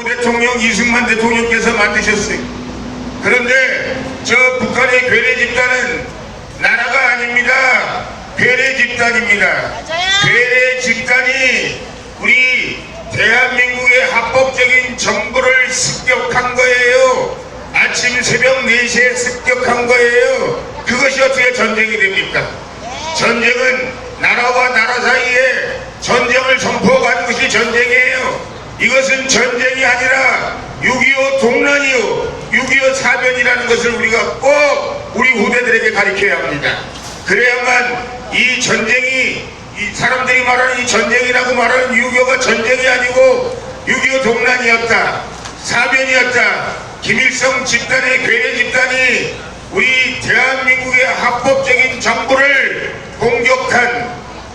대통령 이승만 대통령께서 만드셨어요. 그런데 저 북한의 괴뢰 집단은 나라가 아닙니다. 괴뢰 집단입니다. 괴뢰 집단이 우리 대한민국의 합법적인 정부를 습격한 거예요. 아침 새벽 4시에 습격한 거예요. 그것이 어떻게 전쟁이 됩니까? 전쟁은 나라와 나라 사이에 전쟁을 선포하는 것이 전쟁이에요. 이것은 전쟁이 아니라 6.25 동란이요 6.25 사변이라는 것을 우리가 꼭 우리 후대들에게 가르쳐야 합니다. 그래야만 이 전쟁이, 이 사람들이 말하는 이 전쟁이라고 말하는 6.25가 전쟁이 아니고 6.25 동란이었다, 사변이었다. 김일성 집단의 괴뢰 집단이 우리 대한민국의 합법적인 정부를 공격한,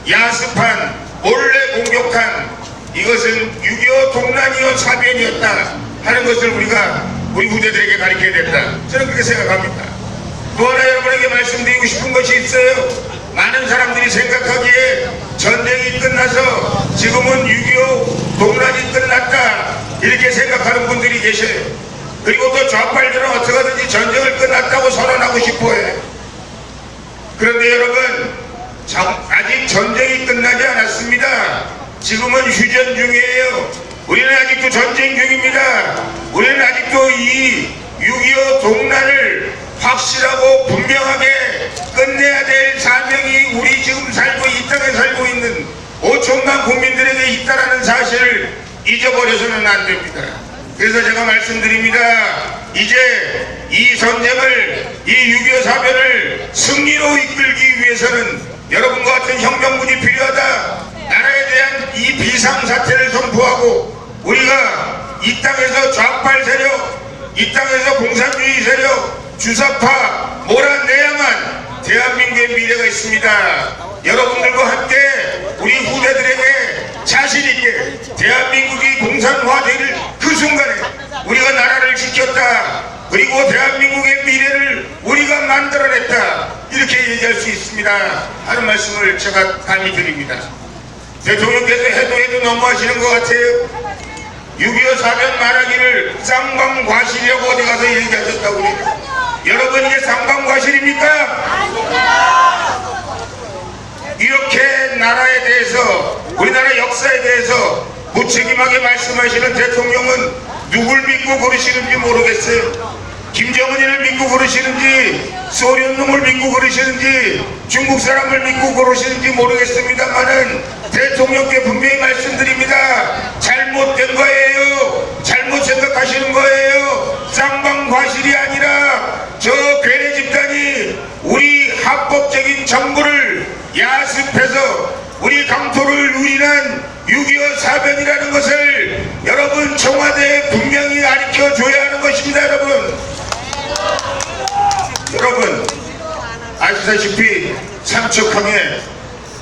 야습한, 몰래 공격한, 이것은 6.25 동란이요 사변이었다 하는 것을 우리 후대들에게 가르쳐야 된다. 저는 그렇게 생각합니다. 또 하나 여러분에게 말씀드리고 싶은 것이 있어요. 많은 사람들이 생각하기에 전쟁이 끝나서 지금은 6.25 동란이 끝났다 이렇게 생각하는 분들이 계셔요. 그리고 또 좌빨들은 어떻게든지 전쟁을 끝났다고 선언하고 싶어해요. 그런데 여러분, 아직 전쟁이 끝나지 않았습니다. 지금은 휴전 중이에요. 우리는 아직도 전쟁 중입니다. 우리는 아직도 이 6.25 동란을 확실하고 분명하게 끝내야 될 사명이 우리 지금 이 땅에 살고 있는 5천만 국민들에게 있다라는 사실을 잊어버려서는 안 됩니다. 그래서 제가 말씀드립니다. 이제 이 전쟁을, 이 6.25 사변을 승리로 이끌기 위해서는 여러분과 같은 혁명군이 필요하다. 나라에 대한 이 비상사태를 선포하고 우리가 이 땅에서 좌빨 세력, 이 땅에서 공산주의 세력, 주사파 몰아내야만 대한민국의 미래가 있습니다. 여러분들과 함께 우리 후대들에게 자신있게 대한민국이 공산화될 그 순간에 우리가 나라를 지켰다, 그리고 대한민국의 미래를 우리가 만들어냈다, 이렇게 얘기할 수 있습니다 하는 말씀을 제가 감히 드립니다. 대통령께서 해도 너무하시는 것 같아요. 6.25 사변 말하기를 쌍방과실이라고 어디 가서 얘기하셨다고 그래요. 여러분, 이게 쌍방과실입니까? 아닙니다. 이렇게 나라에 대해서, 우리나라 역사에 대해서 무책임하게 말씀하시는 대통령은 누굴 믿고 그러시는지 모르겠어요. 김정은이를 믿고 그러시는지, 소련놈을 믿고 그러시는지, 중국 사람을 믿고 그러시는지 모르겠습니다만은 대통령께 분명히 말씀드립니다. 잘못된 거예요. 잘못 생각하시는 거예요. 쌍방과실이 아니라 저 괴뢰 집단이 우리 합법적인 정부를 야습해서 우리 강토를 유린한 6.25 사변이라는 것을 여러분 청와대에 분명히 가르쳐줘야 하는 것입니다. 여러분 아시다시피 삼척항에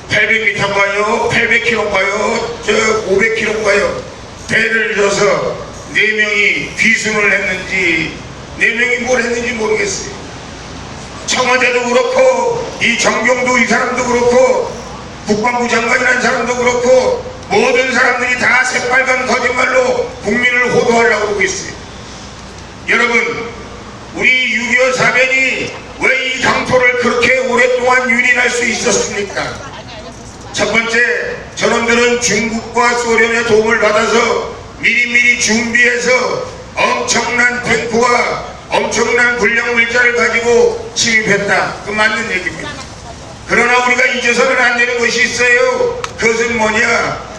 800m인가요? 800km인가요? 500km인가요? 배를 줘서 4명이 귀순을 했는지 4명이 뭘 했는지 모르겠어요. 청와대도 그렇고 이 정경도 이 사람도 그렇고 국방부 장관이라는 사람도 그렇고 모든 사람들이 다 새빨간 거짓말로 국민을 호도하려고 그러고 있어요. 여러분, 우리 6.25 사변이 왜 이 강토를 그렇게 오랫동안 유린할 수 있었습니까? 첫 번째, 저놈들은 중국과 소련의 도움을 받아서 미리미리 준비해서 엄청난 탱크와 엄청난 군량 물자를 가지고 침입했다. 그 맞는 얘기입니다. 그러나 우리가 잊어서는 안 되는 것이 있어요. 그것은 뭐냐?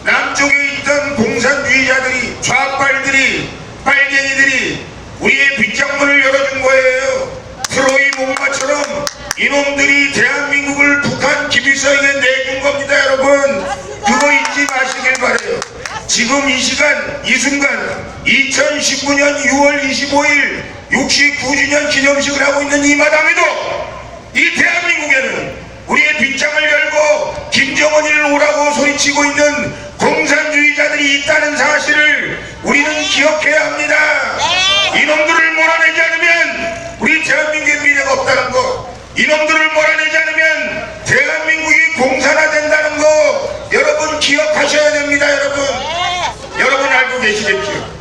남쪽에 있던 공산주의자들이, 좌빨들이, 빨갱이들이 우리의 빗장문을 열어준 거예요. 트로이 목마처럼 이놈들이 대한민국을 북한 김일성에게 내준 겁니다. 여러분, 그거 잊지 마시길 바라요. 지금 이 시간, 이 순간 2019년 6월 25일 69주년 기념식을 하고 있는 이 마당에도 이 대한민국에는 우리의 빗장을 열고 김정은이를 오라고 소리치고 있는 공산주의자들이 있다는 사실을 우리는 기억해야 합니다. 이놈들을 몰아내지 않으면 우리 대한민국의 미래가 없다는 거, 이놈들을 몰아내지 않으면 대한민국이 공산화된다는 거 여러분 기억하셔야 됩니다. 여러분 알고 계시겠죠?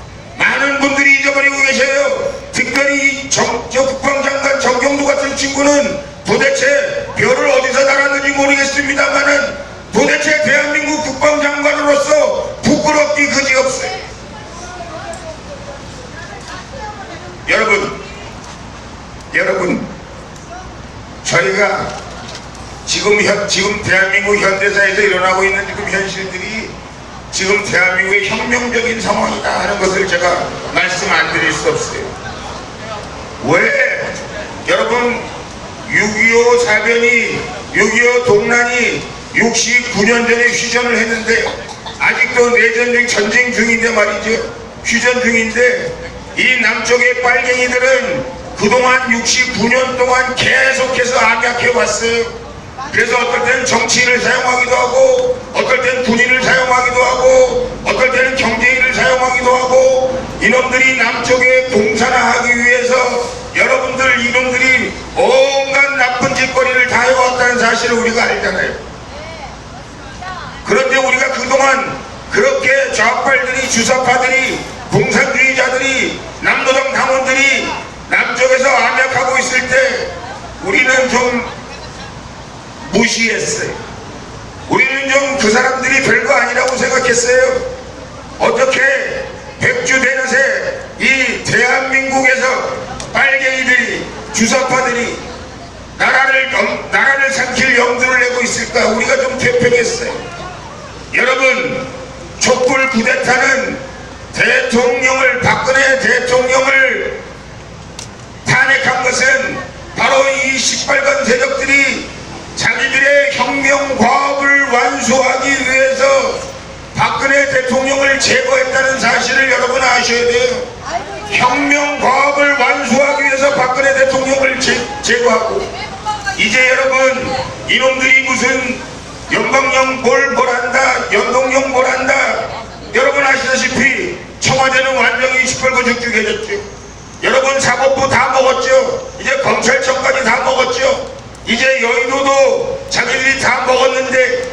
많은 분들이 잊어버리고 계셔요. 특별히 저 국방장관 정경도 같은 친구는 도대체 별을 어디서 달았는지 모르겠습니다만은 도대체 대한민국 국방장관으로서 부끄럽기 그지없어요. 여러분 저희가 지금 대한민국 현대사에서 일어나고 있는 지금 현실들이 지금 대한민국의 혁명적인 상황이다 하는 것을 제가 말씀 안 드릴 수 없어요. 왜 여러분 6.25 사변이 6.25 동란이 69년 전에 휴전을 했는데 아직도 내전 전쟁 중인데 말이죠. 휴전 중인데 이 남쪽의 빨갱이들은 그동안 69년 동안 계속해서 암약해 왔어요. 그래서 어떨 때는 정치인을 사용하기도 하고 어떨 때는 군인을 사용하기도 하고 어떨 때는 경제인을 사용하기도 하고 이놈들이 남쪽에 공산화하기 위해서 여러분들 이놈들이 온갖 나쁜 짓거리를 다 해왔다는 사실을 우리가 알잖아요. 그런데 우리가 그동안 그렇게 좌빨들이 주사파들이 공산주의자들이 남노당 당원들이 남쪽에서 암약하고 있을 때 우리는 좀 무시했어요. 우리는 좀 그 사람들이 별거 아니라고 생각했어요. 어떻게 백주 대낮에 이 대한민국에서 빨갱이들이 주사파들이 나라를 삼킬 염두를 내고 있을까 우리가 좀 퇴폐했어요. 여러분 촛불 쿠데타는 박근혜 대통령을 탄핵한 것은 바로 이 시뻘건 세력들이 자기들의 혁명 과업을 완수하기 위해서 박근혜 대통령을 제거했다는 사실을 여러분 아셔야 돼요. 혁명 과업을 완수하기 위해서 박근혜 대통령을 제거하고 이제 여러분 이놈들이 무슨 연방령 뭘한다 연동령 뭘한다 여러분 아시다시피 청와대는 완전히 시뻘건 죽죽해졌죠. 여러분 사법부 다 먹었죠. 이제 검찰청까지 다 먹었죠. 이제 여의도도 자기들이 다 먹었는데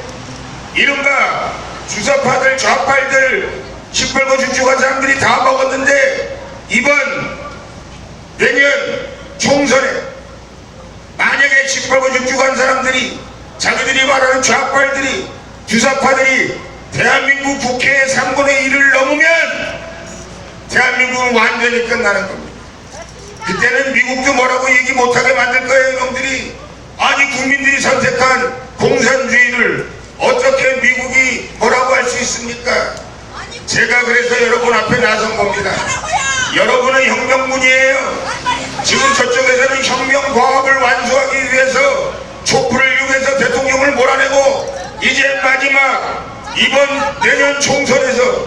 이른바 주사파들 좌빨들 시뻘건 죽죽한 사람들이 다 먹었는데 이번 내년 총선에 만약에 시뻘건 죽죽한 사람들이 자기들이 말하는 좌빨들이 주사파들이 대한민국 국회의 3분의 1을 넘으면 대한민국은 완전히 끝나는 겁니다. 그때는 미국도 뭐라고 얘기 못하게 만들 거예요. 이놈들이 아니 국민들이 선택한 공산주의를 어떻게 미국이 뭐라고 할 수 있습니까? 제가 그래서 여러분 앞에 나선 겁니다. 여러분은 혁명군이에요. 지금 저쪽에서는 혁명 과업을 완수하기 위해서 촛불을 이용해서 대통령을 몰아내고 이제 마지막 이번 내년 총선에서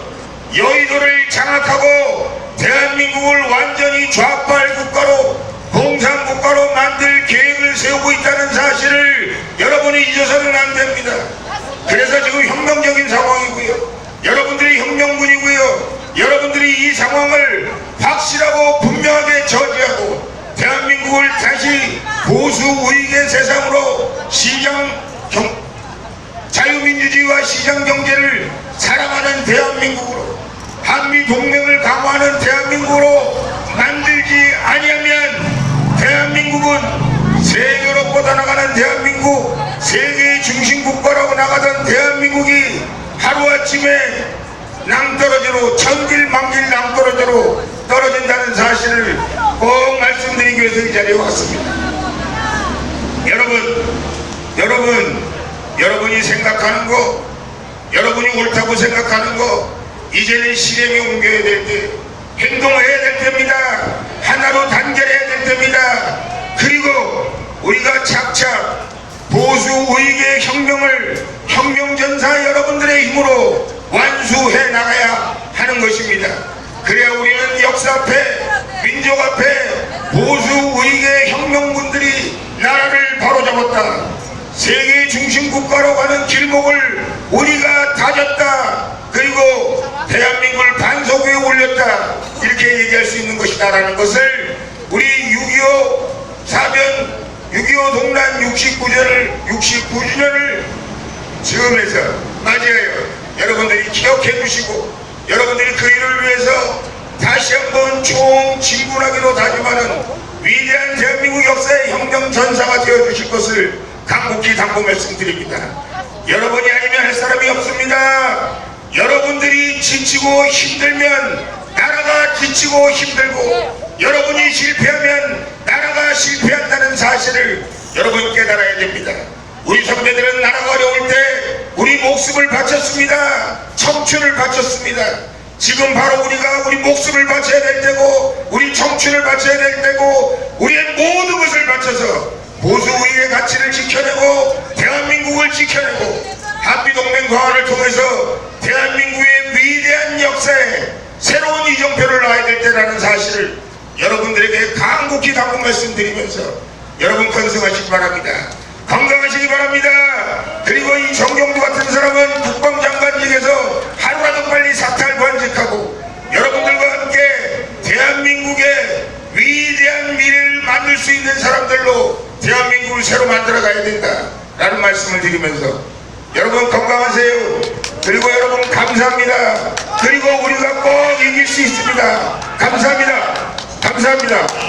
여의도를 장악하고 대한민국을 완전히 좌빨 국가로 공산 국가로 만들 계획을 세우고 있다는 사실을 여러분이 잊어서는 안 됩니다. 그래서 지금 혁명적인 상황이고요. 여러분들이 혁명군이고요. 여러분들이 이 상황을 확실하고 분명하게 저지하고 대한민국을 다시 보수 우익의 세상으로 자유민주주의와 시장경제를 사랑하는 대한민국으로 한미동맹을 강화하는 대한민국으로 만들지 아니하면 대한민국은 세계로 뻗어나가는 대한민국 세계의 중심국가라고 나가던 대한민국이 하루아침에 낭떠러지로 천길만길 낭떠러지로 떨어진다는 사실을 꼭 말씀드리기 위해서 이 자리에 왔습니다. 여러분이 생각하는 거 여러분이 옳다고 생각하는 거 이제는 실행에 옮겨야 될 때 행동해야 될 때입니다. 하나로 단결해야 될 때입니다. 그리고 우리가 착착 보수 우익의 혁명을 혁명전사 여러분들의 힘으로 완수해 나가야 하는 것입니다. 그래야 우리는 역사 앞에 민족 앞에 보수 우익의 혁명군들이 나라를 바로잡았다. 세계 중심 국가로 가는 길목을 우리가 다졌다. 그리고 대한민국을 반석 위에 올렸다. 이렇게 얘기할 수 있는 것이다라는 것을 우리 6.25 사변 6.25 동란 69주년을 즈음해서 맞이하여 여러분들이 기억해 주시고 여러분들이 그 일을 위해서 다시 여러분 총진군하기로 다짐하는 위대한 대한민국 역사의 혁명전사가 되어주실 것을 간곡히 당부 말씀드립니다. 여러분이 아니면 할 사람이 없습니다. 여러분들이 지치고 힘들면 나라가 지치고 힘들고, 여러분이 실패하면 나라가 실패한다는 사실을 여러분 깨달아야 됩니다. 우리 선배들은 나라가 어려울 때 우리 목숨을 바쳤습니다. 청춘을 바쳤습니다. 지금 바로 우리가 우리 목숨을 바쳐야 될 때고, 우리 청춘을 바쳐야 될 때고, 우리의 모든 것을 바쳐서 보수의의 가치를 지켜내고 대한민국을 지켜내고 한미동맹 강화를 통해서 대한민국의 위대한 역사에 새로운 이정표를 놔야 될 때라는 사실을 여러분들에게 간곡히 당부 말씀드리면서 여러분 건승하시기 바랍니다. 건강하시기 바랍니다. 그리고 이 정경도 같은 사람은 국방장관직에서 하루라도 빨리 사퇴할 관직하고 여러분들과 함께 대한민국의 위대한 미래를 만들 수 있는 사람들로 대한민국을 새로 만들어 가야 된다 라는 말씀을 드리면서 여러분 건강하세요. 그리고 여러분 감사합니다. 그리고 우리가 꼭 이길 수 있습니다. 감사합니다. 감사합니다.